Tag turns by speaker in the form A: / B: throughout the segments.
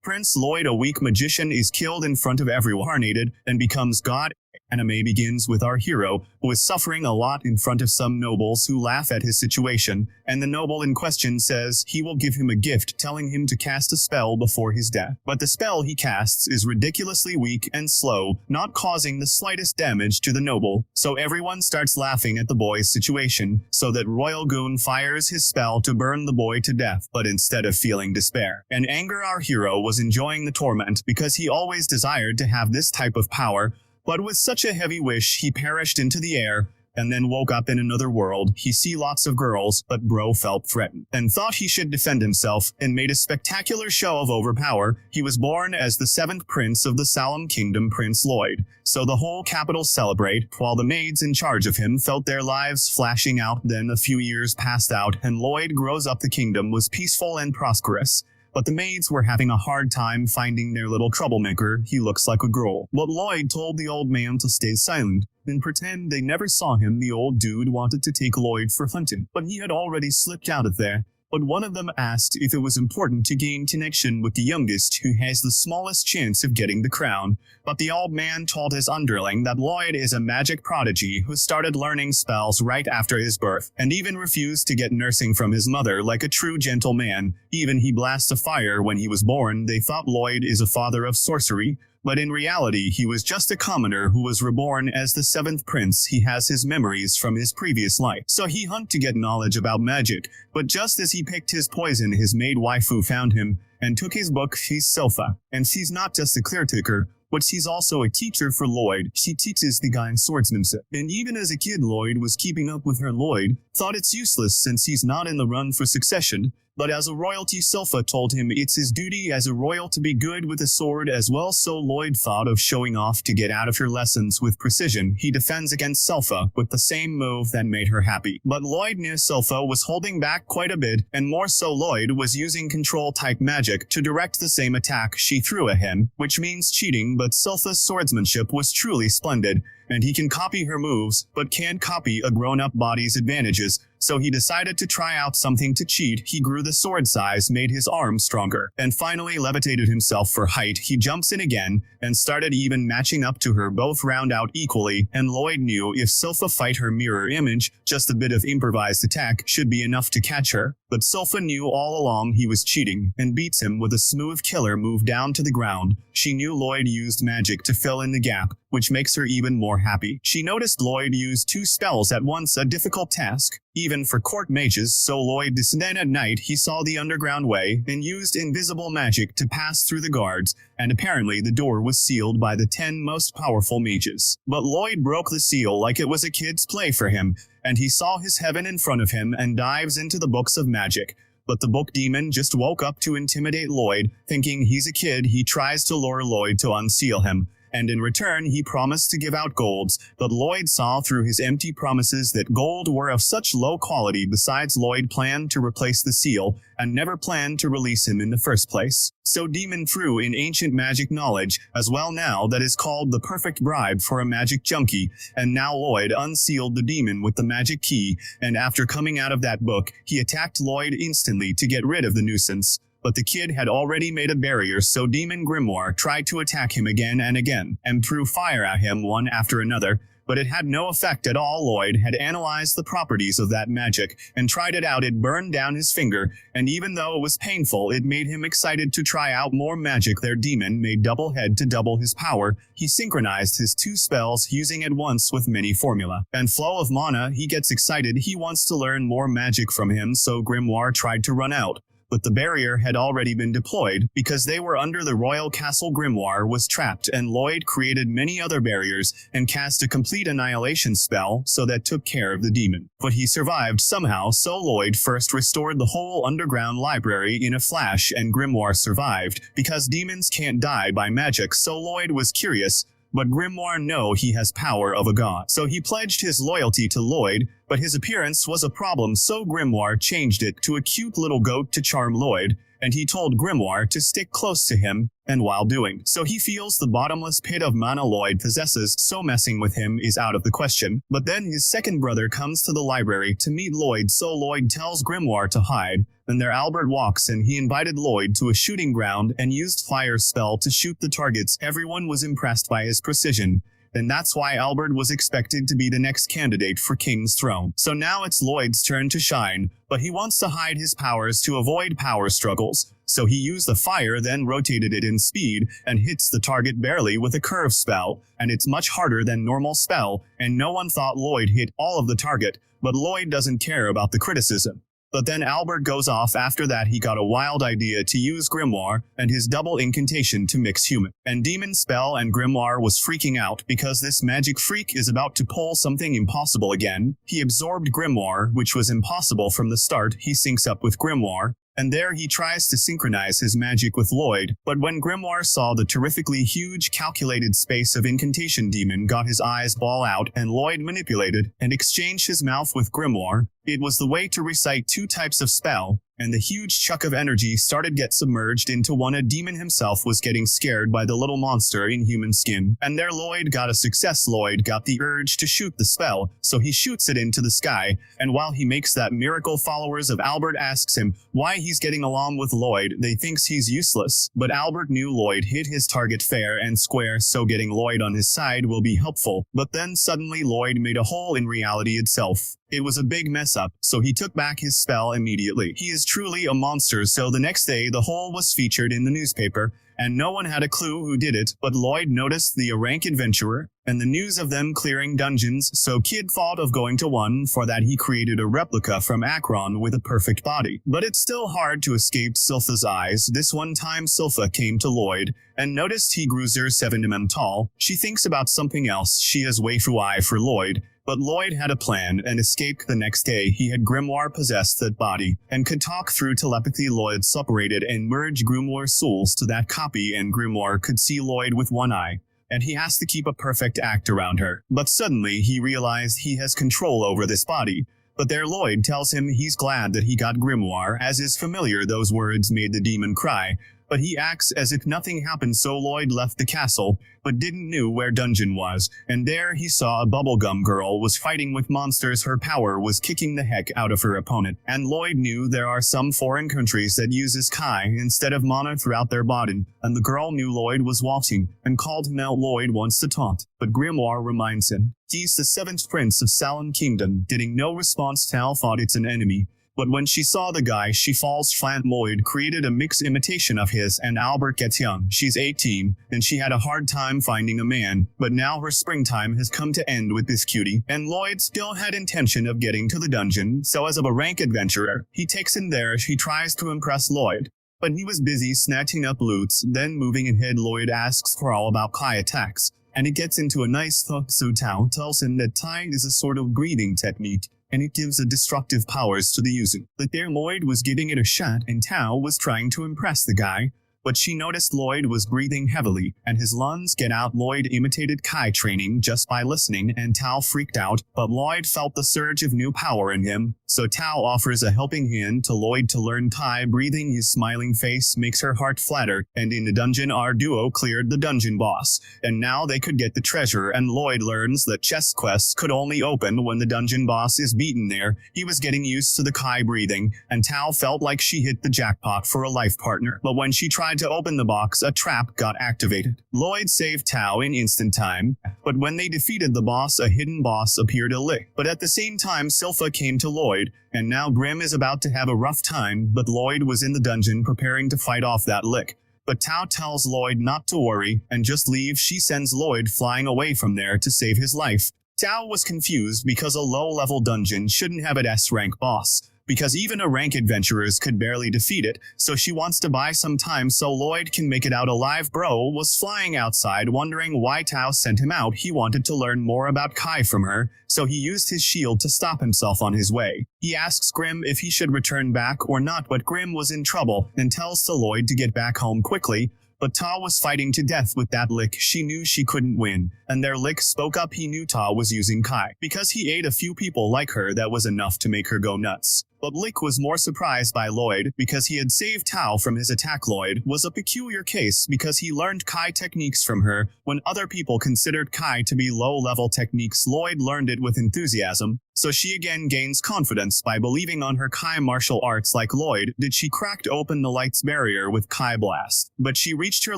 A: Prince Lloyd, a weak magician, is killed in front of everyone, reincarnated, and becomes God. Anime begins with our hero, who is suffering a lot in front of some nobles who laugh at his situation, and the noble in question says he will give him a gift telling him to cast a spell before his death. But the spell he casts is ridiculously weak and slow, not causing the slightest damage to the noble, so everyone starts laughing at the boy's situation, so that Royal Goon fires his spell to burn the boy to death. But instead of feeling despair and anger, our hero was enjoying the torment because he always desired to have this type of power. But with such a heavy wish, he perished into the air, and then woke up in another world. He see lots of girls, but bro felt threatened, and thought he should defend himself, and made a spectacular show of overpower. He was born as the 7th prince of the Salem Kingdom, Prince Lloyd. So the whole capital celebrate, while the maids in charge of him felt their lives flashing out. Then a few years passed out, and Lloyd grows up. The kingdom was peaceful and prosperous. But the maids were having a hard time finding their little troublemaker. He looks like a girl. But Lloyd told the old man to stay silent and pretend they never saw him. The old dude wanted to take Lloyd for hunting, but he had already slipped out of there. But one of them asked if it was important to gain connection with the youngest, who has the smallest chance of getting the crown. But the old man told his underling that Lloyd is a magic prodigy who started learning spells right after his birth, and even refused to get nursing from his mother like a true gentleman. Even he blasts a fire when he was born. They thought Lloyd is a father of sorcery, but in reality he was just a commoner who was reborn as the 7th prince. He has his memories from his previous life, so he hunt to get knowledge about magic. But just as he picked his poison, his maid waifu found him and took his book. She's Silpha, and she's not just a caretaker, but she's also a teacher for Lloyd. She teaches the guy in swordsmanship. And even as a kid, Lloyd was keeping up with her. Lloyd thought it's useless since he's not in the run for succession, but as a royalty, Silpha told him it's his duty as a royal to be good with a sword as well. So Lloyd thought of showing off to get out of her lessons with precision. He defends against Silpha with the same move that made her happy. But Lloyd knew Silpha was holding back quite a bit, and more so Lloyd was using control-type magic to direct the same attack she threw at him, which means cheating. But Silpha's swordsmanship was truly splendid, and he can copy her moves, but can't copy a grown-up body's advantages. So he decided to try out something to cheat. He grew the sword size, made his arms stronger, and finally levitated himself for height. He jumps in again, and started even matching up to her. Both round out equally, and Lloyd knew if Silpha fight her mirror image, just a bit of improvised attack should be enough to catch her. But Silpha knew all along he was cheating, and beats him with a smooth killer move down to the ground. She knew Lloyd used magic to fill in the gap, which makes her even more happy. She noticed Lloyd used 2 spells at once, a difficult task, even for court mages, so Lloyd then at night he saw the underground way and used invisible magic to pass through the guards, and apparently the door was sealed by the 10 most powerful mages. But Lloyd broke the seal like it was a kid's play for him, and he saw his heaven in front of him and dives into the books of magic. But the book demon just woke up to intimidate Lloyd. Thinking he's a kid, he tries to lure Lloyd to unseal him, and in return he promised to give out golds. But Lloyd saw through his empty promises that gold were of such low quality. Besides, Lloyd planned to replace the seal, and never planned to release him in the first place. So demon threw in ancient magic knowledge as well. Now that is called the perfect bribe for a magic junkie, and now Lloyd unsealed the demon with the magic key, and after coming out of that book, he attacked Lloyd instantly to get rid of the nuisance. But the kid had already made a barrier, so Demon Grimoire tried to attack him again and again, and threw fire at him one after another, but it had no effect at all. Lloyd had analyzed the properties of that magic, and tried it out. It burned down his finger, and even though it was painful, it made him excited to try out more magic. Their demon made double head to double his power. He synchronized his 2 spells, using at once with many formula and flow of mana. He gets excited, he wants to learn more magic from him, so Grimoire tried to run out. But the barrier had already been deployed, because they were under the royal castle. Grimoire was trapped, and Lloyd created many other barriers, and cast a complete annihilation spell, so that took care of the demon. But he survived somehow, so Lloyd first restored the whole underground library in a flash, and Grimoire survived, because demons can't die by magic. So Lloyd was curious, but Grimoire knew he has power of a god. So he pledged his loyalty to Lloyd, But his appearance was a problem, so Grimoire changed it to a cute little goat to charm Lloyd, and he told Grimoire to stick close to him, and while doing so he feels the bottomless pit of mana Lloyd possesses, so messing with him is out of the question. But then his second brother comes to the library to meet Lloyd, so Lloyd tells Grimoire to hide. Then there Albert walks and he invited Lloyd to a shooting ground and used fire spell to shoot the targets. Everyone was impressed by his precision. And that's why Albert was expected to be the next candidate for King's throne. So now it's Lloyd's turn to shine, but he wants to hide his powers to avoid power struggles. So he used the fire, then rotated it in speed, and hits the target barely with a curve spell, and it's much harder than normal spell, and no one thought Lloyd hit all of the target, but Lloyd doesn't care about the criticism. But then Albert goes off. After that he got a wild idea to use Grimoire and his double incantation to mix human and demon spell, and Grimoire was freaking out because this magic freak is about to pull something impossible again. He absorbed Grimoire, which was impossible from the start. He syncs up with Grimoire, and there he tries to synchronize his magic with Lloyd, but when Grimoire saw the terrifically huge calculated space of incantation, demon got his eyes ball out, and Lloyd manipulated and exchanged his mouth with Grimoire. It was the way to recite two types of spell, and the huge chunk of energy started get submerged into one. A demon himself was getting scared by the little monster in human skin, and there Lloyd got a success. Lloyd got the urge to shoot the spell, so he shoots it into the sky, and while he makes that miracle, followers of Albert asks him why he's getting along with Lloyd. They thinks he's useless, but Albert knew Lloyd hit his target fair and square, so getting Lloyd on his side will be helpful. But then suddenly Lloyd made a hole in reality itself. It was a big mess up, so he took back his spell immediately. He is truly a monster. So the next day the hole was featured in the newspaper, and no one had a clue who did it, but Lloyd noticed the rank adventurer and the news of them clearing dungeons, so Kid thought of going to one. For that he created a replica from Akron with a perfect body. But it's still hard to escape Sylpha's eyes. This one time Sylpha came to Lloyd and noticed he grew 7 mm tall. She thinks about something else. She has waifu eye for Lloyd. But Lloyd had a plan and escaped. The next day he had Grimoire possessed that body and could talk through telepathy. Lloyd separated and merged Grimoire's souls to that copy, and Grimoire could see Lloyd with one eye, and he has to keep a perfect act around her. But suddenly he realized he has control over this body. But there Lloyd tells him he's glad that he got Grimoire. As is familiar, those words made the demon cry, but he acts as if nothing happened. So Lloyd left the castle, but didn't know where dungeon was, and there he saw a bubblegum girl was fighting with monsters. Her power was kicking the heck out of her opponent, and Lloyd knew there are some foreign countries that uses Kai instead of mana throughout their body, and the girl knew Lloyd was watching and called him out. Lloyd wants to taunt, but Grimoire reminds him he's the 7th prince of Salon Kingdom. Getting no response, Tal thought it's an enemy. But when she saw the guy, she falls flat. Lloyd created a mixed imitation of his, and Albert gets young. She's 18, and she had a hard time finding a man, but now her springtime has come to end with this cutie, and Lloyd still had intention of getting to the dungeon, so as of a rank adventurer, he takes in there. He tries to impress Lloyd, but he was busy snatching up loots. Then moving ahead, Lloyd asks Carl about Kai attacks, and it gets into a nice talk. So Tao tells him that Tai is a sort of breathing technique, and it gives a destructive powers to the user. But there Lloyd was giving it a shot, and Tao was trying to impress the guy, but she noticed Lloyd was breathing heavily, and his lungs get out. Lloyd imitated Kai training just by listening, and Tao freaked out, but Lloyd felt the surge of new power in him, so Tao offers a helping hand to Lloyd to learn Kai breathing. His smiling face makes her heart flatter, and in the dungeon our duo cleared the dungeon boss, and now they could get the treasure, and Lloyd learns that chest quests could only open when the dungeon boss is beaten. There, he was getting used to the Kai breathing, and Tao felt like she hit the jackpot for a life partner, but when she tried to open the box, a trap got activated. Lloyd saved Tao in instant time, but when they defeated the boss, a hidden boss appeared. But at the same time Sylpha came to Lloyd, and now Grim is about to have a rough time, but Lloyd was in the dungeon preparing to fight off that lick. But Tao tells Lloyd not to worry and just leave. She sends Lloyd flying away from there to save his life. Tao was confused because a low-level dungeon shouldn't have an S-rank boss, because even a rank adventurers could barely defeat it, so she wants to buy some time so Lloyd can make it out alive. Bro was flying outside wondering why Tao sent him out. He wanted to learn more about Kai from her, so he used his shield to stop himself on his way. He asks Grim if he should return back or not, but Grim was in trouble and tells to Lloyd to get back home quickly. But Ta was fighting to death with that Lick. She knew she couldn't win, and their Lick spoke up. He knew Ta was using Kai. Because he ate a few people like her, that was enough to make her go nuts. But Lick was more surprised by Lloyd, because he had saved Tao from his attack. Lloyd was a peculiar case because he learned Kai techniques from her when other people considered Kai to be low-level techniques. Lloyd learned it with enthusiasm, so she again gains confidence by believing on her Kai martial arts. Like Lloyd did, she cracked open the light's barrier with Kai Blast. But she reached her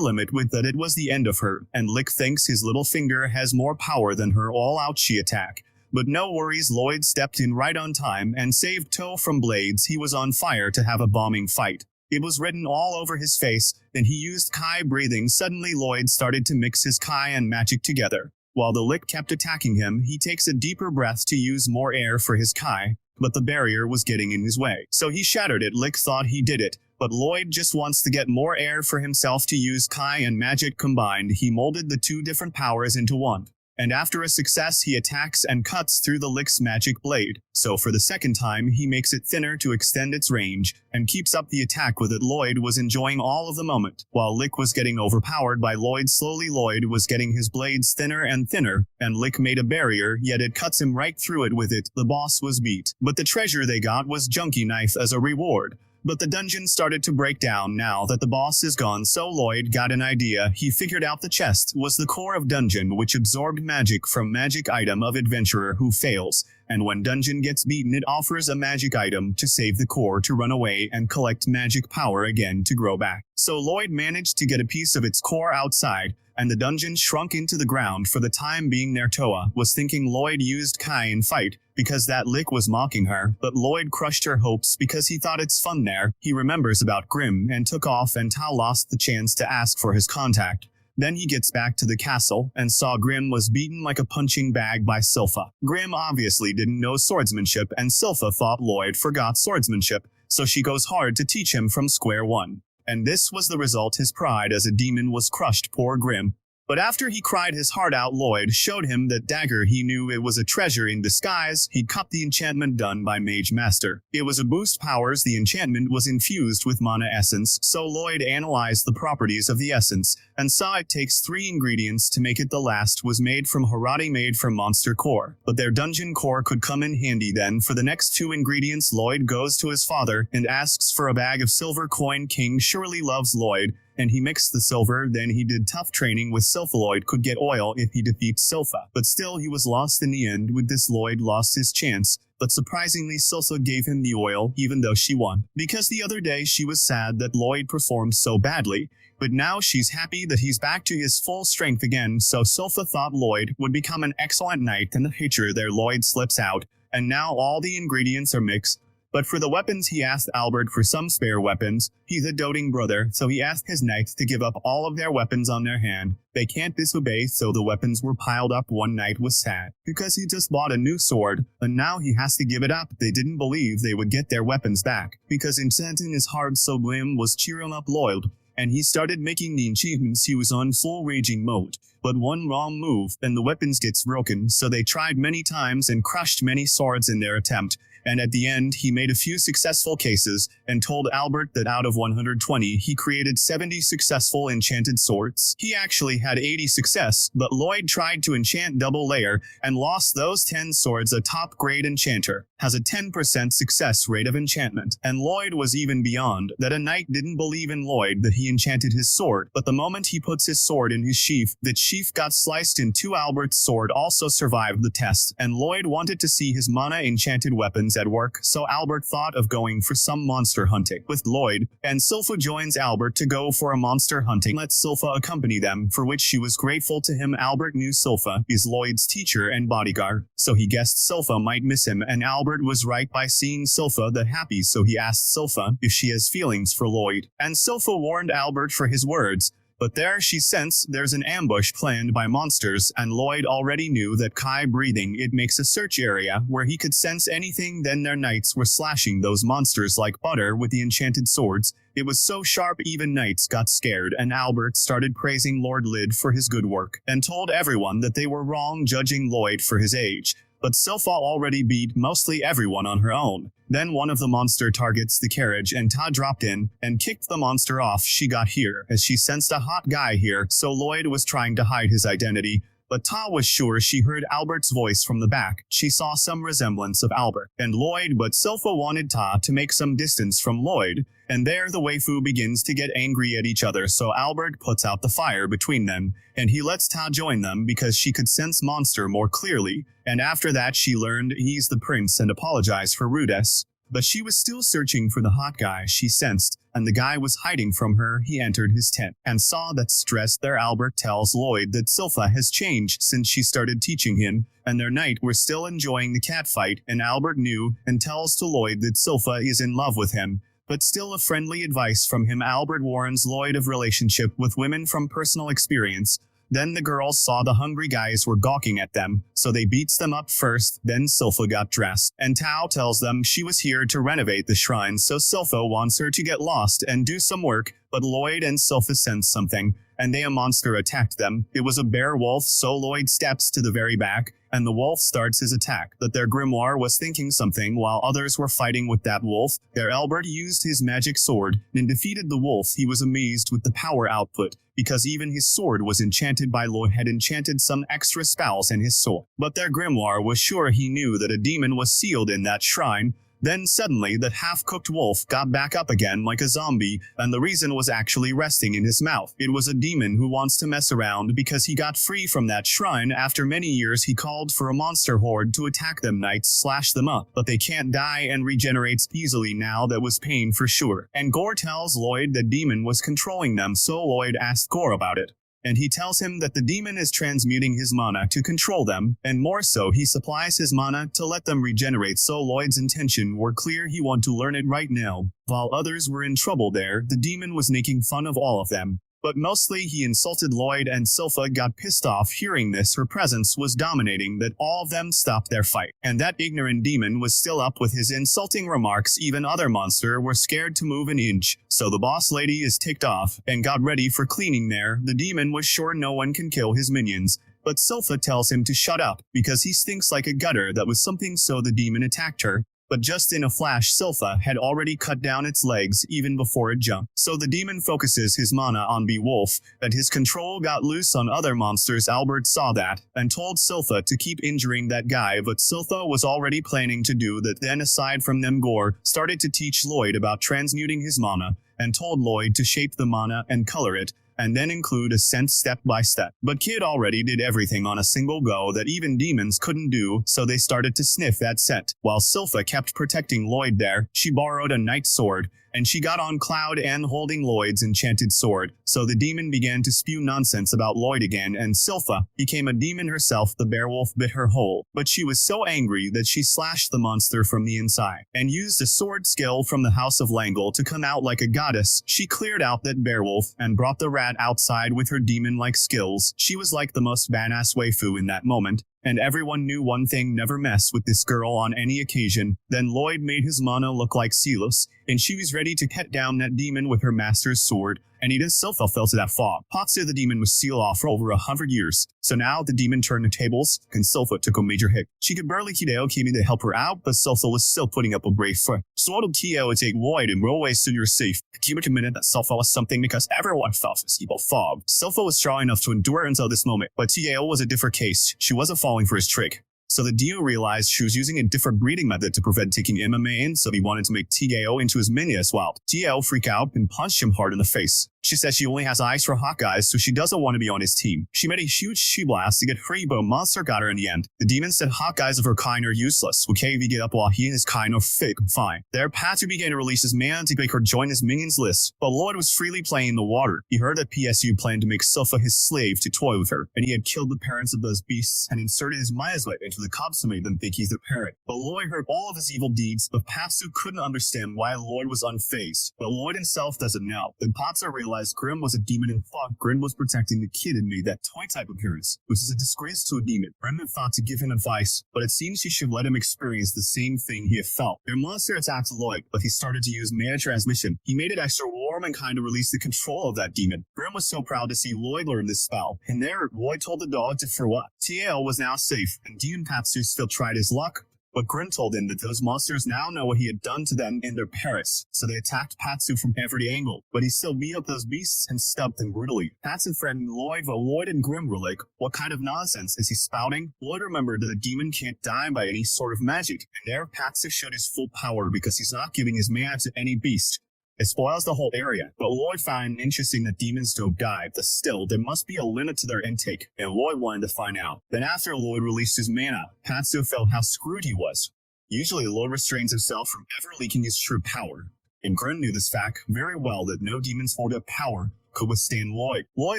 A: limit with that. It was the end of her, and Lick thinks his little finger has more power than her all-out she attack. But no worries, Lloyd stepped in right on time and saved Toe from blades. He was on fire to have a bombing fight. It was written all over his face. Then he used Kai breathing. Suddenly Lloyd started to mix his Kai and magic together. While the Lick kept attacking him, he takes a deeper breath to use more air for his Kai, but the barrier was getting in his way. So he shattered it. Lick thought he did it, but Lloyd just wants to get more air for himself to use Kai and magic combined. He molded the two different powers into one. And after a success, he attacks and cuts through the Lick's magic blade. So for the second time, he makes it thinner to extend its range, and keeps up the attack with it. Lloyd was enjoying all of the moment. While Lick was getting overpowered by Lloyd, slowly Lloyd was getting his blades thinner and thinner, and Lick made a barrier, yet it cuts him right through it with it. The boss was beat. But the treasure they got was Junkie Knife as a reward. But the dungeon started to break down now that the boss is gone, so Lloyd got an idea. He figured out the chest was the core of dungeon, which absorbed magic from magic item of adventurer who fails, and when dungeon gets beaten it offers a magic item to save the core to run away and collect magic power again to grow back. So Lloyd managed to get a piece of its core outside, and the dungeon shrunk into the ground for the time being. Toa was thinking Lloyd used Kai in fight, because that Lick was mocking her, but Lloyd crushed her hopes because he thought it's fun there. He remembers about Grim and took off, and Tao lost the chance to ask for his contact. Then he gets back to the castle and saw Grim was beaten like a punching bag by Silpha. Grim obviously didn't know swordsmanship, and Silpha thought Lloyd forgot swordsmanship, so she goes hard to teach him from square one. And this was the result. His pride as a demon was crushed. Poor Grim. But after he cried his heart out, Lloyd showed him that dagger. He knew it was a treasure in disguise. He'd cut the enchantment done by Mage Master. It was a boost powers. The enchantment was infused with mana essence, so Lloyd analyzed the properties of the essence, and saw it takes 3 ingredients to make it. The last was made from Harate, made from monster core. But their dungeon core could come in handy then. For the next 2 ingredients, Lloyd goes to his father and asks for a bag of silver coin. King surely loves Lloyd, and he mixed the silver. Then he did tough training with Silpha. Lloyd could get oil if he defeats Silpha, but still he was lost in the end. With this, Lloyd lost his chance, but surprisingly Silpha gave him the oil even though she won. Because the other day she was sad that Lloyd performed so badly, but now she's happy that he's back to his full strength again. So Silpha thought Lloyd would become an excellent knight, and the picture there Lloyd slips out, and now all the ingredients are mixed. But for the weapons he asked Albert for some spare weapons. He's a doting brother, so he asked his knights to give up all of their weapons on their hand. They can't disobey, so the weapons were piled up. One knight was sad, because he just bought a new sword, and now he has to give it up. They didn't believe they would get their weapons back, because enchanting is hard, so Grim was cheering up Lloyd, and he started making the achievements. He was on full raging mode. But one wrong move, and the weapons gets broken, so they tried many times and crushed many swords in their attempt. And at the end he made a few successful cases, and told Albert that out of 120 he created 70 successful enchanted swords. He actually had 80 success, but Lloyd tried to enchant double layer, and lost those 10 swords. A top grade enchanter has a 10% success rate of enchantment, and Lloyd was even beyond that. A knight didn't believe in Lloyd that he enchanted his sword, but the moment he puts his sword in his sheath, that sheath got sliced in two. Albert's sword also survived the test, and Lloyd wanted to see his mana enchanted weapons at work, so Albert thought of going for some monster hunting with Lloyd, and Silpha joins Albert to go for a monster hunting. Lets Silpha accompany them, for which she was grateful to him. Albert knew Silpha is Lloyd's teacher and bodyguard, so he guessed Silpha might miss him, and Albert was right by seeing Silpha that happy, so he asked Silpha if she has feelings for Lloyd, and Silpha warned Albert for his words. But there she sensed there's an ambush planned by monsters, and Lloyd already knew that Kai breathing it makes a search area where he could sense anything. Then their knights were slashing those monsters like butter with the enchanted swords. It was so sharp even knights got scared, and Albert started praising Lord Lyd for his good work, and told everyone that they were wrong judging Lloyd for his age. but Silpha already beat mostly everyone on her own. Then one of the monster targets the carriage and Ta dropped in and kicked the monster off. She got here as she sensed a hot guy here, so Lloyd was trying to hide his identity. But Ta was sure she heard Albert's voice from the back. She saw some resemblance of Albert and Lloyd, but Silpha wanted Ta to make some distance from Lloyd. And there the waifu begins to get angry at each other, so Albert puts out the fire between them, and he lets Ta join them because she could sense monster more clearly. And after that she learned he's the prince and apologized for rudess. But she was still searching for the hot guy she sensed, and the guy was hiding from her. He entered his tent and saw that stressed there. Albert tells Lloyd that Silpha has changed since she started teaching him, and their night were still enjoying the cat fight, and Albert knew and tells to Lloyd that Silpha is in love with him. But still a friendly advice from him. Albert warns Lloyd of relationship with women from personal experience. Then the girls saw the hungry guys were gawking at them, so they beats them up first. Then Silpha got dressed, and Tao tells them she was here to renovate the shrine, so Silpha wants her to get lost and do some work. But Lloyd and Silpha sense something, and a monster attacked them. It was a bear wolf, so Lloyd steps to the very back, and the wolf starts his attack. But their grimoire was thinking something while others were fighting with that wolf. There Albert used his magic sword and defeated the wolf. He was amazed with the power output, because even his sword was enchanted by Lloyd had enchanted some extra spells in his sword. But their grimoire was sure he knew that a demon was sealed in that shrine. Then suddenly that half-cooked wolf got back up again like a zombie, and the reason was actually resting in his mouth. It was a demon who wants to mess around because he got free from that shrine. After many years he called for a monster horde to attack them. Knights slash them up, but they can't die and regenerates easily now. That was pain for sure. And Gore tells Lloyd the demon was controlling them, so Lloyd asked Gore about it. And he tells him that the demon is transmuting his mana to control them, and more so he supplies his mana to let them regenerate, so Lloyd's intention were clear. He wanted to learn it right now. While others were in trouble there, the demon was making fun of all of them. But mostly he insulted Lloyd, and Silpha got pissed off hearing this. Her presence was dominating that all of them stopped their fight. And that ignorant demon was still up with his insulting remarks. Even other monster were scared to move an inch. So the boss lady is ticked off and got ready for cleaning there. The demon was sure no one can kill his minions. But Silpha tells him to shut up because he stinks like a gutter. That was something, so the demon attacked her. But just in a flash Silpha had already cut down its legs even before it jumped. So the demon focuses his mana on Beowulf, and his control got loose on other monsters. Albert saw that, and told Silpha to keep injuring that guy, but Silpha was already planning to do that. Then aside from them, Gore started to teach Lloyd about transmuting his mana, and told Lloyd to shape the mana and color it, and then include a scent step by step. But Kid already did everything on a single go that even demons couldn't do, so they started to sniff that scent. While Silpha kept protecting Lloyd there, she borrowed a knight's sword, and she got on Cloud and holding Lloyd's enchanted sword. So the demon began to spew nonsense about Lloyd again, and Silpha became a demon herself. The beowulf bit her whole, but she was so angry that she slashed the monster from the inside, and used a sword skill from the House of Langle to come out like a goddess. She cleared out that beowulf and brought the rat outside with her demon-like skills. She was like the most badass waifu in that moment. And everyone knew one thing: never mess with this girl on any occasion. Then Lloyd made his mana look like Silas, and she was ready to cut down that demon with her master's sword. And Anita Silpha fell to that fog. Potsu the demon was sealed off for over 100 years. So now the demon turned the tables, and Silpha took a major hit. She could barely Hideo came in to help her out, but Silpha was still putting up a brave front. So what did Tio take Lloyd and roll away so you're safe? Kima committed that Silpha was something because everyone felt this evil fog. Silpha was strong enough to endure until this moment, but Tio was a different case. She wasn't falling for his trick. So the Dio realized she was using a different breeding method to prevent taking MMA in, so he wanted to make Tio into his minion as well. Tio freaked out and punched him hard in the face. She says she only has eyes for hot guys, so she doesn't want to be on his team. She made a huge chi blast to get free, but a monster got her in the end. The demon said hot guys of her kind are useless. Okay, we get up while he and his kind are fake. Fine. There, Patu began to release his man to make her join his minions list, but Lloyd was freely playing in the water. He heard that PSU planned to make Silpha his slave to toy with her, and he had killed the parents of those beasts and inserted his Miaswet into the cops to make them think he's their parent. But Lloyd heard all of his evil deeds, but Patsu couldn't understand why Lloyd was unfazed. But Lloyd himself doesn't know. Then Patsu realized realized Grim was a demon and thought Grim was protecting the kid and made that toy-type appearance, which is a disgrace to a demon. Grim had thought to give him advice, but it seems she should let him experience the same thing he had felt. Their monster attacked Lloyd, but he started to use mana transmission. He made it extra warm and kind of released the control of that demon. Grim was so proud to see Lloyd learn this spell, and there, Lloyd told the dog to for what. TAO was now safe, and Demon Patsu still tried his luck, but Grim told him that those monsters now know what he had done to them in their Paris, so they attacked Patsu from every angle. But he still beat up those beasts and stubbed them brutally. Patsu threatened Lloyd, but Lloyd and Grim were like, what kind of nonsense is he spouting? Lloyd remembered that a demon can't die by any sort of magic, and there Patsu showed his full power because he's not giving his mana to any beast. It spoils the whole area, but Lloyd found interesting that demons don't die, but still, there must be a limit to their intake, and Lloyd wanted to find out. Then after Lloyd released his mana, Patsu felt how screwed he was. Usually, Lloyd restrains himself from ever leaking his true power, and Grim knew this fact very well that no demon's hold of power could withstand Lloyd. Lloyd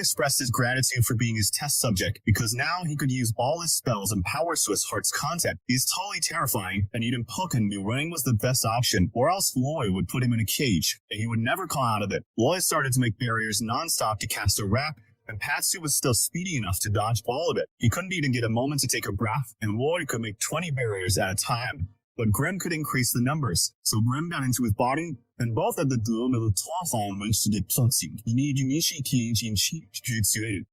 A: expressed his gratitude for being his test subject, because now he could use all his spells and powers to his heart's content. He's totally terrifying, and even Pumpkin knew running was the best option, or else Lloyd would put him in a cage, and he would never come out of it. Lloyd started to make barriers non-stop to cast a wrap, and Patsu was still speedy enough to dodge all of it. He couldn't even get a moment to take a breath, and Lloyd could make 20 barriers at a time. But Grim could increase the numbers, so Grim got into his body, and both at the doom of the 12 monster de plotting.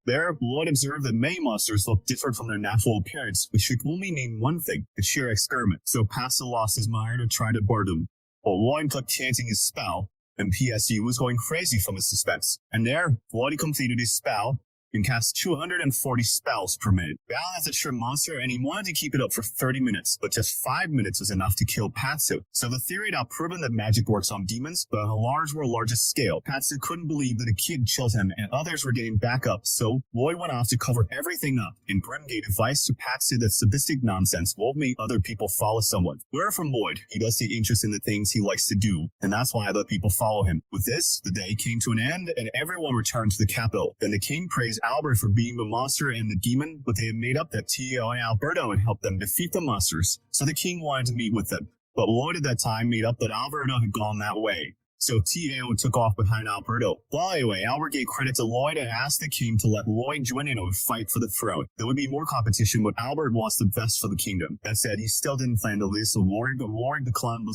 A: There, Lloyd observed that May monsters looked different from their natural appearance, which could only mean one thing, a sheer experiment. So Patsu lost his mind to try to bar them. But Lloyd kept chanting his spell, and PSU was going crazy from his suspense. And there, Lloyd completed his spell, and cast 240 spells per minute. Val has a trim monster, and he wanted to keep it up for 30 minutes, but just 5 minutes was enough to kill Patsu. So the theory had now proven that magic works on demons, but on a larger scale. Patsu couldn't believe that a kid killed him, and others were getting back up, so Lloyd went off to cover everything up, and Grim gave advice to Patsu that sadistic nonsense won't make other people follow someone. Where from Lloyd, he does take interest in the things he likes to do, and that's why other people follow him. With this, the day came to an end, and everyone returned to the capital. Then the king praised Albert for being the monster and the demon, but they had made up that Tio and Alberto had helped them defeat the monsters, so the king wanted to meet with them. But Lloyd at that time made up that Alberto had gone that way, so Tio took off behind Alberto. Well, anyway, Albert gave credit to Lloyd and asked the king to let Lloyd join in a fight for the throne. There would be more competition, but Albert wants the best for the kingdom. That said, he still didn't plan to lose, so Lloyd declined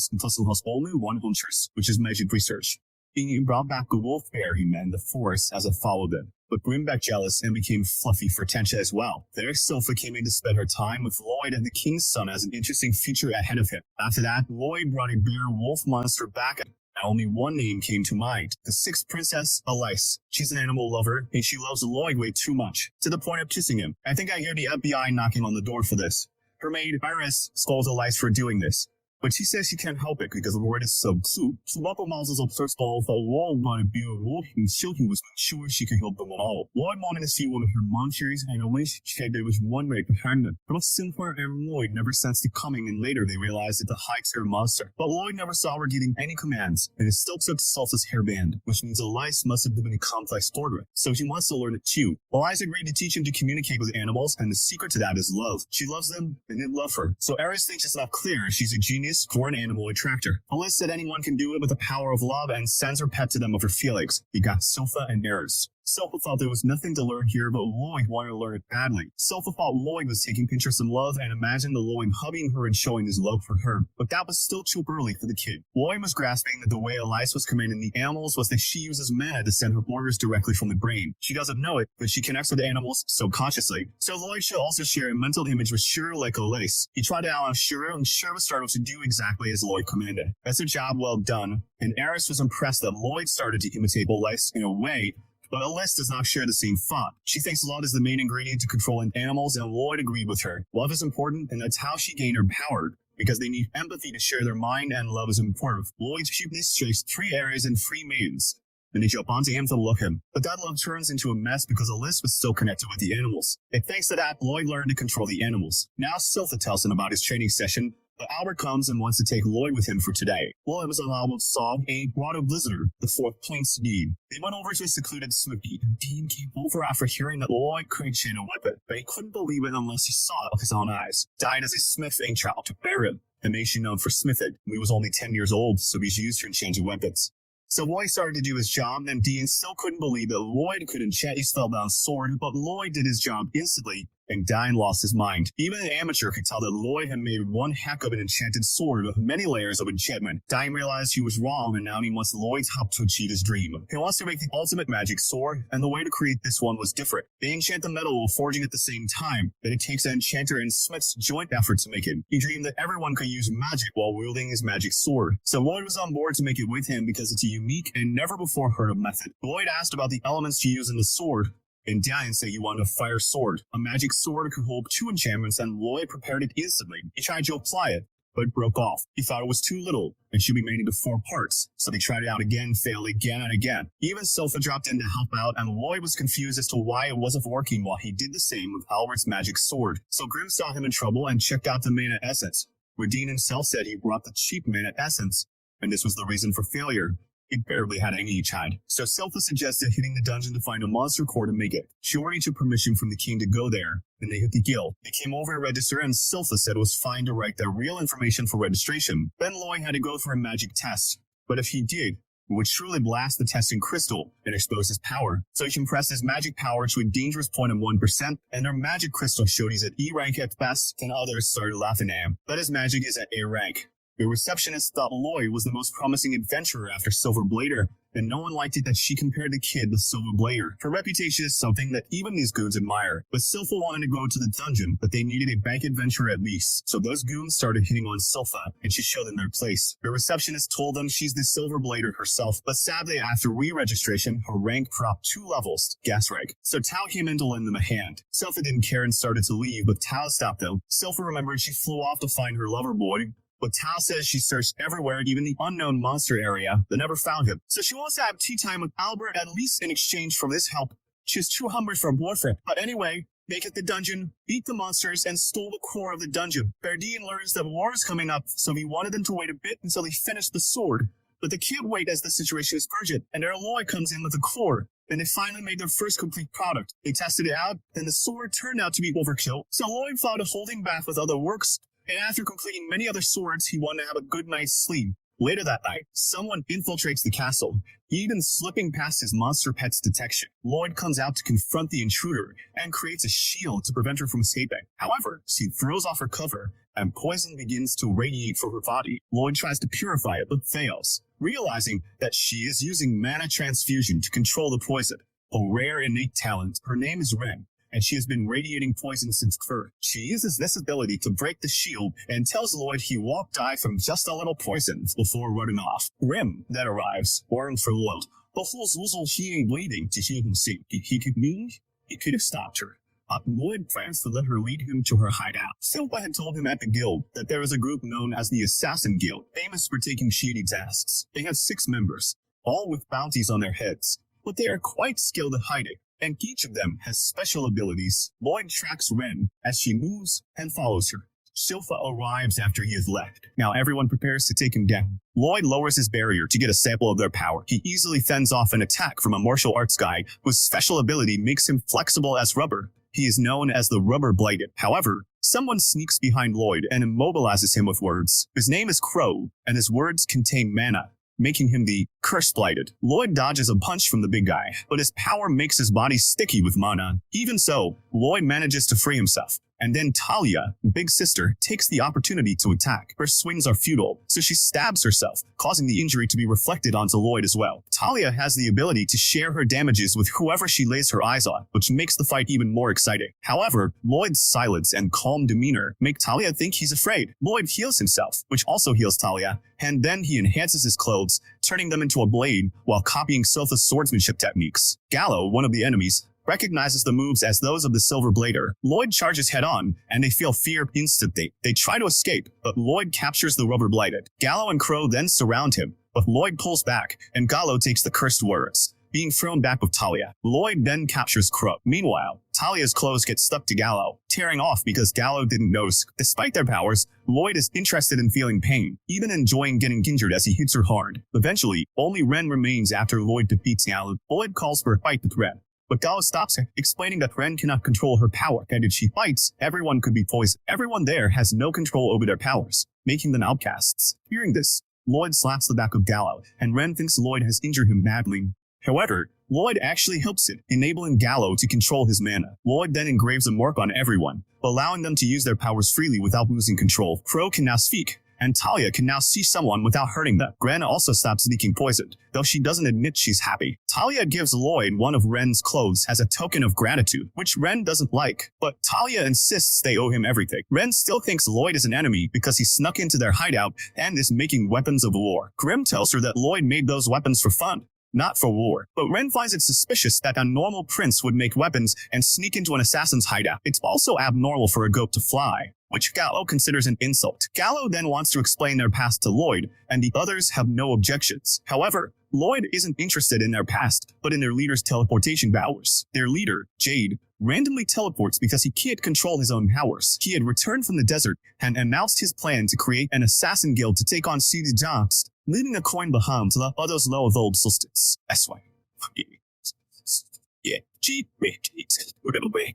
A: only one interest, which is magic research. He brought back a wolf bear he met in the forest as a followed them. But Grim got jealous and became fluffy for Tencha as well. There, Sylpha came in to spend her time with Lloyd, and the king's son has an interesting future ahead of him. After that, Lloyd brought a bear-wolf monster back, and only one name came to mind. The sixth princess, Elise. She's an animal lover, and she loves Lloyd way too much, to the point of kissing him. I think I hear the FBI knocking on the door for this. Her maid, Iris, scolds Elise for doing this, but she says she can't help it because the word is so cute. Lloyd wanted to be a wolf, and he was sure she could help them all. Lloyd wanted to see one of her monsters, and Elise said there was one way behind them. But Sylpha and Lloyd never sensed it coming, and later they realized that the heights are a monster. But Lloyd never saw her getting any commands, and it still took Sylpha's hairband, which means Elise must have been a complex order, so she wants to learn it too. Elise agreed to teach him to communicate with animals, and the secret to that is love. She loves them, and they love her. So Eris thinks it's not clear she's a genius for an animal attractor. Elise said anyone can do it with the power of love and sends her pet to them of her feelings. He got Sylpha and Eris. Sylpha thought there was nothing to learn here, but Lloyd wanted to learn it badly. Sylpha thought Lloyd was taking pictures in love and imagined the Lloyd hugging her and showing his love for her, but that was still too early for the kid. Lloyd was grasping that the way Elise was commanding the animals was that she uses mana to send her orders directly from the brain. She doesn't know it, but she connects with the animals subconsciously. So Lloyd should also share a mental image with Shura like Elise. He tried to outline Shura, and Shura started to do exactly as Lloyd commanded. That's a job well done, and Eris was impressed that Lloyd started to imitate Elise in a way. But Elise does not share the same thought. She thinks love is the main ingredient to controlling animals, and Lloyd agreed with her. Love is important, and that's how she gained her power, because they need empathy to share their mind, and love is important. Lloyd's cuteness shares 3 areas and 3 maidens. Then they jump onto him to love him. But that love turns into a mess because Elise was still connected with the animals. And thanks to that, Lloyd learned to control the animals. Now Sylpha tells him about his training session, but Albert comes and wants to take Lloyd with him for today. Lloyd was allowed to solve a brought a visitor, the 4th Plains Dean. They went over to a secluded smithy, and Dean came over after hearing that Lloyd could chain a weapon, but he couldn't believe it unless he saw it with his own eyes. Died as a smithing child to bear him. And Mage known for smithing. He was only 10 years old, so he's used to changing weapons. So Lloyd started to do his job, and Dean still couldn't believe that Lloyd could enchant his spellbound sword, but Lloyd did his job instantly, and Dian lost his mind. Even an amateur could tell that Lloyd had made one heck of an enchanted sword with many layers of enchantment. Dian realized he was wrong, and now he wants Lloyd's help to achieve his dream. He wants to make the ultimate magic sword, and the way to create this one was different. They enchant the metal while forging at the same time, but it takes an enchanter and smith's joint effort to make it. He dreamed that everyone could use magic while wielding his magic sword. So Lloyd was on board to make it with him because it's a unique and never before heard of method. Lloyd asked about the elements to use in the sword, and Dian said he wanted a fire sword. A magic sword could hold 2 enchantments, and Lloyd prepared it instantly. He tried to apply it, but it broke off. He thought it was too little and should be made into 4 parts. So they tried it out again, failed again and again. Even Sofa dropped in to help out, and Lloyd was confused as to why it wasn't working while he did the same with Albert's magic sword. So Grimm saw him in trouble and checked out the mana essence, where Dean himself said he brought the cheap mana essence, and this was the reason for failure. It barely had any each had. So Silpha suggested hitting the dungeon to find a monster core to make it. She already took permission from the king to go there, and they hit the guild. They came over to register, and Silpha said it was fine to write their real information for registration. Then Lloyd had to go for a magic test, but if he did, it would truly blast the testing crystal and expose his power. So he compressed his magic power to a dangerous point of 1%, and their magic crystal showed he's at E rank at best, and others started laughing at him. But his magic is at A rank. The receptionist thought Lloyd was the most promising adventurer after Silver Blader, and no one liked it that she compared the kid with Silver Blader. Her reputation is something that even these goons admire, but Silpha wanted to go to the dungeon, but they needed a bank adventurer at least. So those goons started hitting on Silpha, and she showed them their place. The receptionist told them she's the Silver Blader herself, but sadly after re-registration, her rank dropped 2 levels, gas rank. So Tao came in to lend them a hand. Silpha didn't care and started to leave, but Tao stopped them. Silpha remembered she flew off to find her lover boy, but Tao says she searched everywhere, even the unknown monster area, but never found him. So she wants to have tea time with Albert, at least in exchange for this help. She's too hungry for a boyfriend. But anyway, they hit the dungeon, beat the monsters, and stole the core of the dungeon. Berdine learns that war is coming up, so he wanted them to wait a bit until they finished the sword. But they can't wait as the situation is urgent, and their Lloyd comes in with the core. Then they finally made their first complete product. They tested it out, then the sword turned out to be overkill. So Lloyd thought of holding back with other works, and after completing many other swords, he wanted to have a good night's sleep. Later that night, someone infiltrates the castle, even slipping past his monster pet's detection. Lloyd comes out to confront the intruder and creates a shield to prevent her from escaping. However, she throws off her cover, and poison begins to radiate from her body. Lloyd tries to purify it, but fails, realizing that she is using mana transfusion to control the poison. A rare innate talent. Her name is Ren, and she has been radiating poison since birth. She uses this ability to break the shield and tells Lloyd he won't die from just a little poison before running off. Rim then arrives, worrying for Lloyd. The whole Zuzel he ain't bleeding to heal him see. He could have stopped her. Lloyd plans to let her lead him to her hideout. Silva had told him at the guild that there is a group known as the Assassin Guild, famous for taking shady tasks. They have 6 members, all with bounties on their heads, but they are quite skilled at hiding, and each of them has special abilities. Lloyd tracks Ren as she moves and follows her. Silpha arrives after he has left. Now everyone prepares to take him down. Lloyd lowers his barrier to get a sample of their power. He easily fends off an attack from a martial arts guy whose special ability makes him flexible as rubber. He is known as the Rubber Blighted. However, someone sneaks behind Lloyd and immobilizes him with words. His name is Crow, and his words contain mana, making him the Curse Blighted. Lloyd dodges a punch from the big guy, but his power makes his body sticky with mana. Even so, Lloyd manages to free himself. And then Talia, Big Sister, takes the opportunity to attack. Her swings are futile, so she stabs herself, causing the injury to be reflected onto Lloyd as well. Talia has the ability to share her damages with whoever she lays her eyes on, which makes the fight even more exciting. However, Lloyd's silence and calm demeanor make Talia think he's afraid. Lloyd heals himself, which also heals Talia, and then he enhances his clothes, turning them into a blade while copying Silpha's swordsmanship techniques. Gallo, one of the enemies, recognizes the moves as those of the Silver Blader. Lloyd charges head-on, and they feel fear instantly. They try to escape, but Lloyd captures the Rubber Blighted. Gallo and Crow then surround him, but Lloyd pulls back, and Gallo takes the cursed words, being thrown back with Talia. Lloyd then captures Crow. Meanwhile, Talia's clothes get stuck to Gallo, tearing off because Gallo didn't notice. Despite their powers, Lloyd is interested in feeling pain, even enjoying getting injured as he hits her hard. Eventually, only Ren remains after Lloyd defeats Gallo. Lloyd calls for a fight with Ren, but Gallo stops her, explaining that Ren cannot control her power, and if she fights, everyone could be poisoned. Everyone there has no control over their powers, making them outcasts. Hearing this, Lloyd slaps the back of Gallo, and Ren thinks Lloyd has injured him badly. However, Lloyd actually helps it, enabling Gallo to control his mana. Lloyd then engraves a mark on everyone, allowing them to use their powers freely without losing control. Crow can now speak, and Talia can now see someone without hurting them. Gren also stops leaking poison, though she doesn't admit she's happy. Talia gives Lloyd one of Ren's clothes as a token of gratitude, which Ren doesn't like, but Talia insists they owe him everything. Ren still thinks Lloyd is an enemy because he snuck into their hideout and is making weapons of war. Grim tells her that Lloyd made those weapons for fun, not for war. But Ren finds it suspicious that a normal prince would make weapons and sneak into an assassin's hideout. It's also abnormal for a goat to fly, which Gallo considers an insult. Gallo then wants to explain their past to Lloyd, and the others have no objections. However, Lloyd isn't interested in their past, but in their leader's teleportation powers. Their leader, Jade, randomly teleports because he can't control his own powers. He had returned from the desert and announced his plan to create an assassin guild to take on City Jobs, leaving a coin behind to the others low of old solstice. That's why.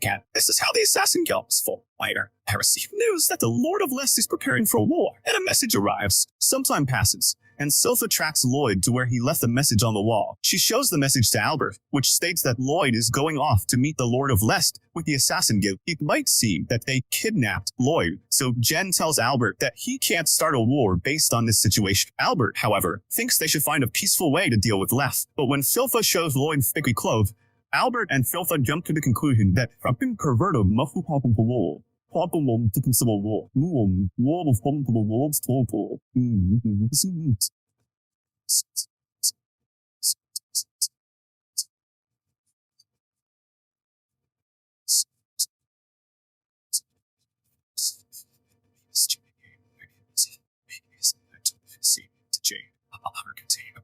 A: Yeah, this is how the assassin guild was formed. Later, I received news that the Lord of Lest is preparing for war, and a message arrives. Some time passes, and Sylpha tracks Lloyd to where he left the message on the wall. She shows the message to Albert, which states that Lloyd is going off to meet the Lord of Lest with the assassin guild. It might seem that they kidnapped Lloyd, so Jen tells Albert that he can't start a war based on this situation. Albert, however, thinks they should find a peaceful way to deal with Left, but when Sylpha shows Lloyd thickly clothed, Albert and Sylpha jump to the conclusion that fucking perverted must have happened to war. Problem to consider war. War of home to the world's total.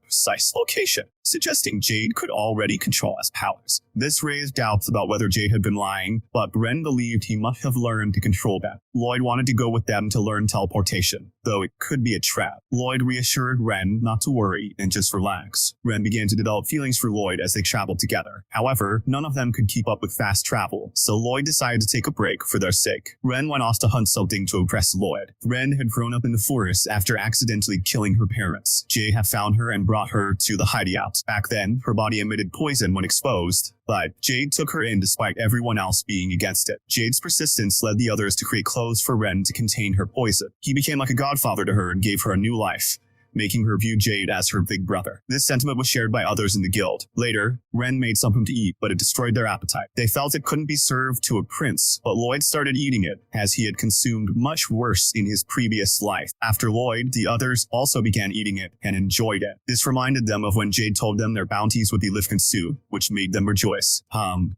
A: Precise location, suggesting Jade could already control his powers. This raised doubts about whether Jade had been lying, but Ren believed he must have learned to control them. Lloyd wanted to go with them to learn teleportation, though it could be a trap. Lloyd reassured Ren not to worry and just relax. Ren began to develop feelings for Lloyd as they traveled together. However, none of them could keep up with fast travel, so Lloyd decided to take a break for their sake. Ren went off to hunt something to impress Lloyd. Ren had grown up in the forest after accidentally killing her parents. Jade had found her and brought her to the hideout. Back then, her body emitted poison when exposed, but Jade took her in despite everyone else being against it. Jade's persistence led the others to create clothes for Ren to contain her poison. He became like a godfather to her and gave her a new life, making her view Jade as her big brother. This sentiment was shared by others in the guild. Later, Ren made something to eat, but it destroyed their appetite. They felt it couldn't be served to a prince, but Lloyd started eating it, as he had consumed much worse in his previous life. After Lloyd, the others also began eating it and enjoyed it. This reminded them of when Jade told them their bounties would be lift consumed, which made them rejoice.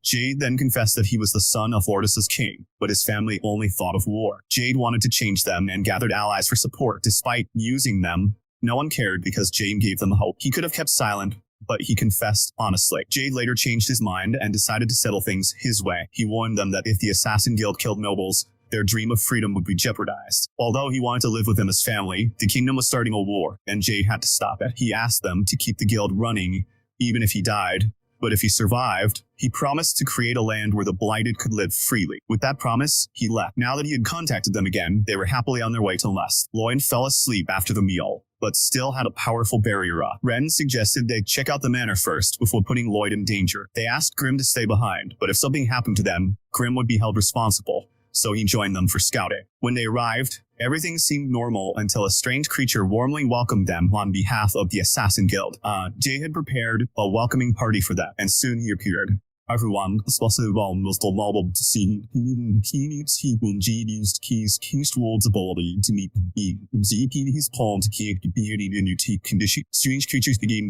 A: Jade then confessed that he was the son of Lordis's king, but his family only thought of war. Jade wanted to change them and gathered allies for support. Despite using them, no one cared because Jade gave them hope. He could have kept silent, but he confessed honestly. Jade later changed his mind and decided to settle things his way. He warned them that if the Assassin Guild killed nobles, their dream of freedom would be jeopardized. Although he wanted to live with them as family, the kingdom was starting a war, and Jade had to stop it. He asked them to keep the guild running, even if he died. But if he survived, he promised to create a land where the blighted could live freely. With that promise, he left. Now that he had contacted them again, they were happily on their way to Lest. Lloyd fell asleep after the meal, but still had a powerful barrier up. Ren suggested they check out the manor first before putting Lloyd in danger. They asked Grim to stay behind, but if something happened to them, Grim would be held responsible, so he joined them for scouting. When they arrived, everything seemed normal until a strange creature warmly welcomed them on behalf of the Assassin Guild. Jay had prepared a welcoming party for them, and soon he appeared. Everyone, especially Ron, was delighted to see him. He needs when Jade used King's World's ability to meet him. Zeke his palm to keep the beauty in your take condition. Strange creatures began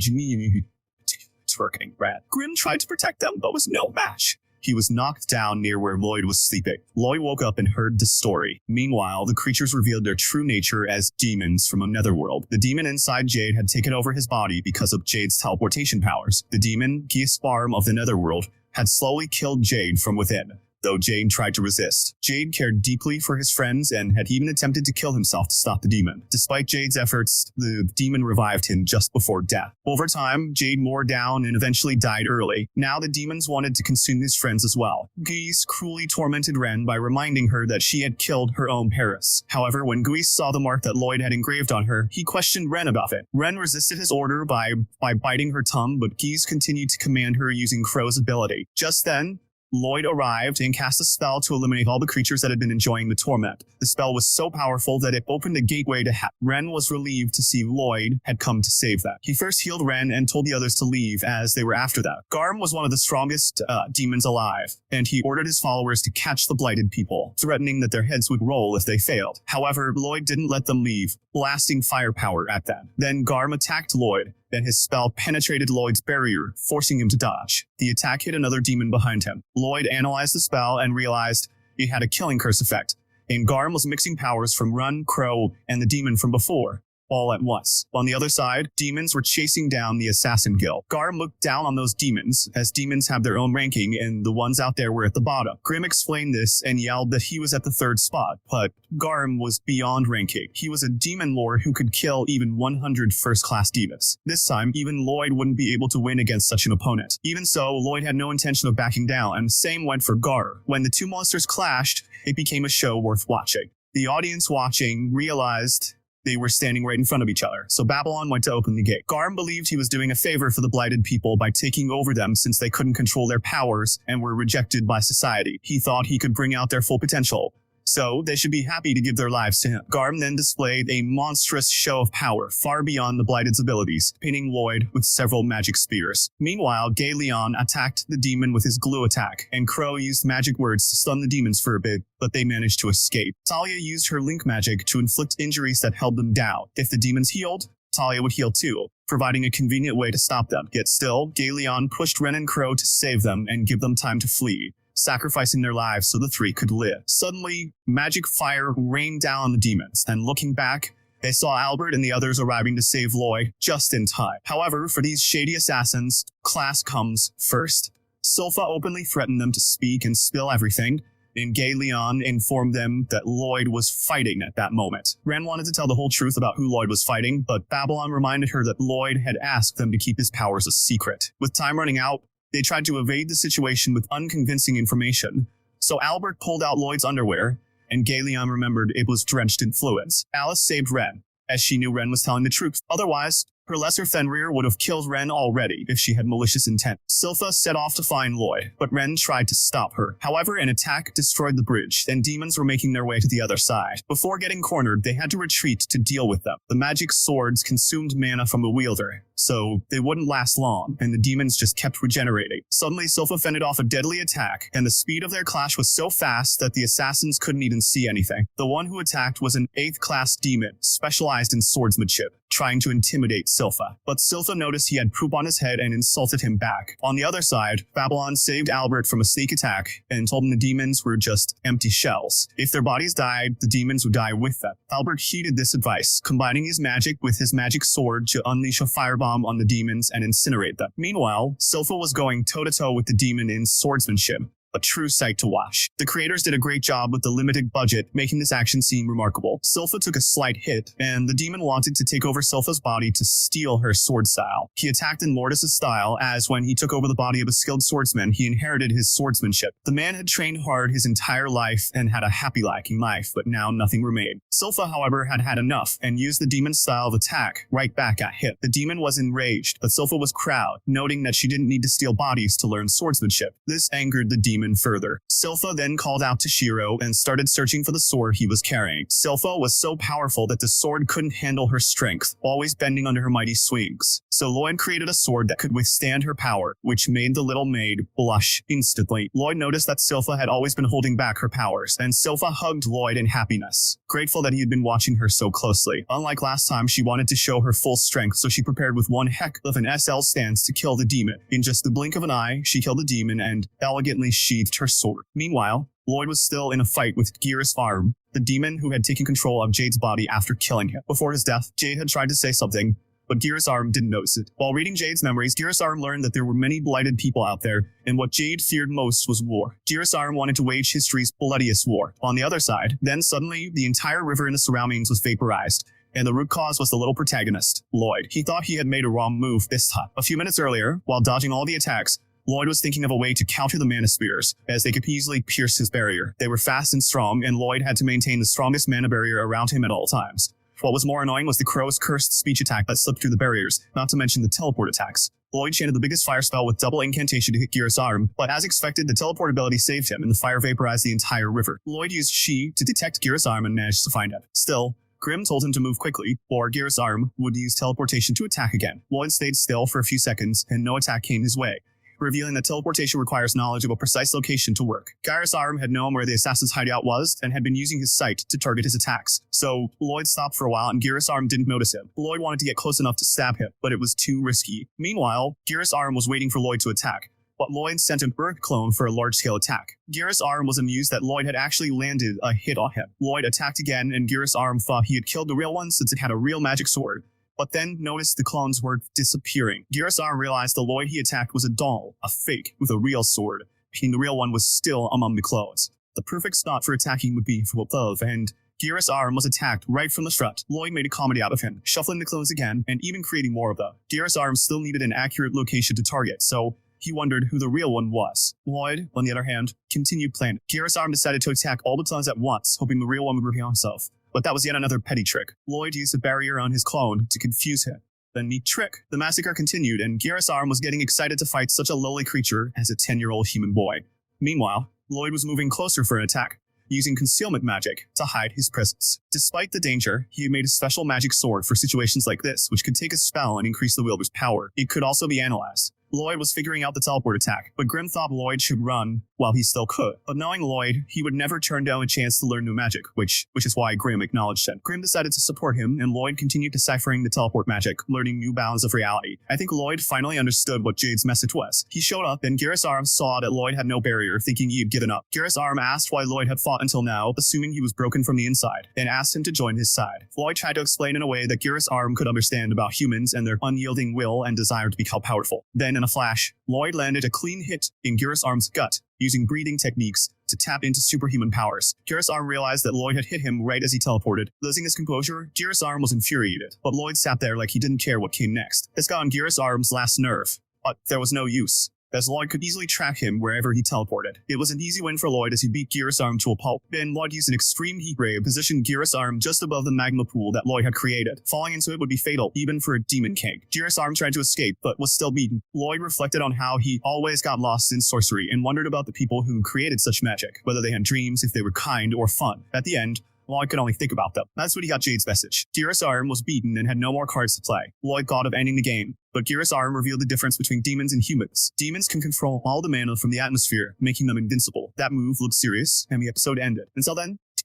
A: twerking. Rat. Grim tried to protect them, but was no match. He was knocked down near where Lloyd was sleeping. Lloyd woke up and heard the story. Meanwhile, the creatures revealed their true nature as demons from a netherworld. The demon inside Jade had taken over his body because of Jade's teleportation powers. The demon, Geesparm of the netherworld, had slowly killed Jade from within, though Jade tried to resist. Jade cared deeply for his friends and had even attempted to kill himself to stop the demon. Despite Jade's efforts, the demon revived him just before death. Over time, Jade wore down and eventually died early. Now the demons wanted to consume his friends as well. Guise cruelly tormented Ren by reminding her that she had killed her own Paris. However, when Guise saw the mark that Lloyd had engraved on her, he questioned Ren about it. Ren resisted his order by biting her tongue, but Guise continued to command her using Crow's ability. Just then, Lloyd arrived and cast a spell to eliminate all the creatures that had been enjoying the torment. The spell was so powerful that it opened a gateway to hell. Ren was relieved to see Lloyd had come to save them. He first healed Ren and told the others to leave as they were after them. Garm was one of the strongest demons alive, and he ordered his followers to catch the blighted people, threatening that their heads would roll if they failed. However, Lloyd didn't let them leave, blasting firepower at them. Then Garm attacked Lloyd, and his spell penetrated Lloyd's barrier, forcing him to dodge. The attack hit another demon behind him. Lloyd analyzed the spell and realized it had a killing curse effect, and Garm was mixing powers from Run, Crow, and the demon from before, all at once. On the other side, demons were chasing down the Assassin Guild. Garm looked down on those demons, as demons have their own ranking, and the ones out there were at the bottom. Grim explained this and yelled that he was at the 3rd spot, but Garm was beyond ranking. He was a demon lord who could kill even 100 first-class demons. This time, even Lloyd wouldn't be able to win against such an opponent. Even so, Lloyd had no intention of backing down, and same went for Gar. When the two monsters clashed, it became a show worth watching. The audience watching realized they were standing right in front of each other, so Babylon went to open the gate. Garm believed he was doing a favor for the blighted people by taking over them since they couldn't control their powers and were rejected by society. He thought he could bring out their full potential, so they should be happy to give their lives to him. Garm then displayed a monstrous show of power far beyond the Blighted's abilities, pinning Lloyd with several magic spears. Meanwhile, Gay Leon attacked the demon with his glue attack, and Crow used magic words to stun the demons for a bit, but they managed to escape. Talia used her link magic to inflict injuries that held them down. If the demons healed, Talia would heal too, providing a convenient way to stop them. Yet still, Gay Leon pushed Ren and Crow to save them and give them time to flee, sacrificing their lives so the three could live. Suddenly, magic fire rained down on the demons, and looking back, they saw Albert and the others arriving to save Lloyd just in time. However, for these shady assassins, class comes first. Silpha openly threatened them to speak and spill everything, and Gay Leon informed them that Lloyd was fighting at that moment. Ren wanted to tell the whole truth about who Lloyd was fighting, but Babylon reminded her that Lloyd had asked them to keep his powers a secret. With time running out, they tried to evade the situation with unconvincing information, so Albert pulled out Lloyd's underwear, and Gay Leon remembered it was drenched in fluids. Alice saved Ren, as she knew Ren was telling the truth. Otherwise, her lesser Fenrir would have killed Ren already if she had malicious intent. Silpha set off to find Lloyd, but Ren tried to stop her. However, an attack destroyed the bridge, and demons were making their way to the other side. Before getting cornered, they had to retreat to deal with them. The magic swords consumed mana from the wielder, so they wouldn't last long, and the demons just kept regenerating. Suddenly, Silpha fended off a deadly attack, and the speed of their clash was so fast that the assassins couldn't even see anything. The one who attacked was an 8th-class demon, specialized in swordsmanship, trying to intimidate Silpha. But Silpha noticed he had poop on his head and insulted him back. On the other side, Babylon saved Albert from a sneak attack and told him the demons were just empty shells. If their bodies died, the demons would die with them. Albert heeded this advice, combining his magic with his magic sword to unleash a firebomb on the demons and incinerate them. Meanwhile, Silpha was going toe-to-toe with the demon in swordsmanship, a true sight to watch. The creators did a great job with the limited budget, making this action seem remarkable. Silpha took a slight hit, and the demon wanted to take over Silpha's body to steal her sword style. He attacked in Mortis' style, as when he took over the body of a skilled swordsman, he inherited his swordsmanship. The man had trained hard his entire life and had a happy-lacking life, but now nothing remained. Silpha, however, had had enough, and used the demon's style of attack right back at him. The demon was enraged, but Silpha was proud, noting that she didn't need to steal bodies to learn swordsmanship. This angered the demon further. Silpha then called out to Shiro and started searching for the sword he was carrying. Silpha was so powerful that the sword couldn't handle her strength, always bending under her mighty swings. So Lloyd created a sword that could withstand her power, which made the little maid blush instantly. Lloyd noticed that Silpha had always been holding back her powers, and Silpha hugged Lloyd in happiness, grateful that he had been watching her so closely. Unlike last time, she wanted to show her full strength, so she prepared with one heck of an SL stance to kill the demon. In just the blink of an eye, she killed the demon and elegantly sheathed her sword. Meanwhile, Lloyd was still in a fight with Geras Harem, the demon who had taken control of Jade's body after killing him. Before his death, Jade had tried to say something, but Gear's Arm didn't notice it. While reading Jade's memories, Gear's Arm learned that there were many blighted people out there, and what Jade feared most was war. Gear's Arm wanted to wage history's bloodiest war. On the other side, then suddenly, the entire river in the surroundings was vaporized. And the root cause was the little protagonist, Lloyd. He thought he had made a wrong move this time. A few minutes earlier, while dodging all the attacks, Lloyd was thinking of a way to counter the mana spears, as they could easily pierce his barrier. They were fast and strong, and Lloyd had to maintain the strongest mana barrier around him at all times. What was more annoying was the crow's cursed speech attack that slipped through the barriers, not to mention the teleport attacks. Lloyd chanted the biggest fire spell with double incantation to hit Gear's Arm, but as expected, the teleport ability saved him, and the fire vaporized the entire river. Lloyd used She to detect Gear's Arm and managed to find it. Still, Grim told him to move quickly, or Gear's Arm would use teleportation to attack again. Lloyd stayed still for a few seconds, and no attack came his way, revealing that teleportation requires knowledge of a precise location to work. Gear's Arm had known where the assassin's hideout was, and had been using his sight to target his attacks. So, Lloyd stopped for a while, and Gear's Arm didn't notice him. Lloyd wanted to get close enough to stab him, but it was too risky. Meanwhile, Gear's Arm was waiting for Lloyd to attack, but Lloyd sent an Earth clone for a large-scale attack. Gear's Arm was amused that Lloyd had actually landed a hit on him. Lloyd attacked again, and Gear's Arm thought he had killed the real one since it had a real magic sword, but then noticed the clones were disappearing. Gear's Arm realized the Lloyd he attacked was a doll, a fake, with a real sword, meaning the real one was still among the clones. The perfect spot for attacking would be from above, and Gear's Arm was attacked right from the front. Lloyd made a comedy out of him, shuffling the clones again, and even creating more of them. Gear's Arm still needed an accurate location to target, so he wondered who the real one was. Lloyd, on the other hand, continued planning. Gear's Arm decided to attack all the clones at once, hoping the real one would reveal himself. But that was yet another petty trick. Lloyd used a barrier on his clone to confuse him. The neat trick. The massacre continued, and Gear's Arm was getting excited to fight such a lowly creature as a 10-year-old human boy. Meanwhile, Lloyd was moving closer for an attack, using concealment magic to hide his presence. Despite the danger, he made a special magic sword for situations like this, which could take a spell and increase the wielder's power. It could also be analyzed. Lloyd was figuring out the teleport attack, but Grim thought Lloyd should run while he still could. But knowing Lloyd, he would never turn down a chance to learn new magic, which is why Grim acknowledged him. Grim decided to support him, and Lloyd continued deciphering the teleport magic, learning new bounds of reality. I think Lloyd finally understood what Jade's message was. He showed up, and Gear's Arm saw that Lloyd had no barrier, thinking he had given up. Gear's Arm asked why Lloyd had fought until now, assuming he was broken from the inside, and asked him to join his side. Lloyd tried to explain in a way that Gear's Arm could understand about humans and their unyielding will and desire to become powerful. Then, in a flash, Lloyd landed a clean hit in Gear's Arm's gut, using breathing techniques to tap into superhuman powers. Gear's Arm realized that Lloyd had hit him right as he teleported. Losing his composure, Gear's Arm was infuriated, but Lloyd sat there like he didn't care what came next. This got on Gear's Arm's last nerve, but there was no use, as Lloyd could easily track him wherever he teleported. It was an easy win for Lloyd as he beat Gear's Arm to a pulp. Then Lloyd used an extreme heat ray to position Gear's Arm just above the magma pool that Lloyd had created. Falling into it would be fatal, even for a demon king. Gear's Arm tried to escape, but was still beaten. Lloyd reflected on how he always got lost in sorcery and wondered about the people who created such magic, whether they had dreams, if they were kind or fun. At the end, Lloyd could only think about them. That's when he got Jade's message. Gear's Arm was beaten and had no more cards to play. Lloyd thought of ending the game, but Gear's Arm revealed the difference between demons and humans. Demons can control all the mana from the atmosphere, making them invincible. That move looked serious, and the episode ended. Until then,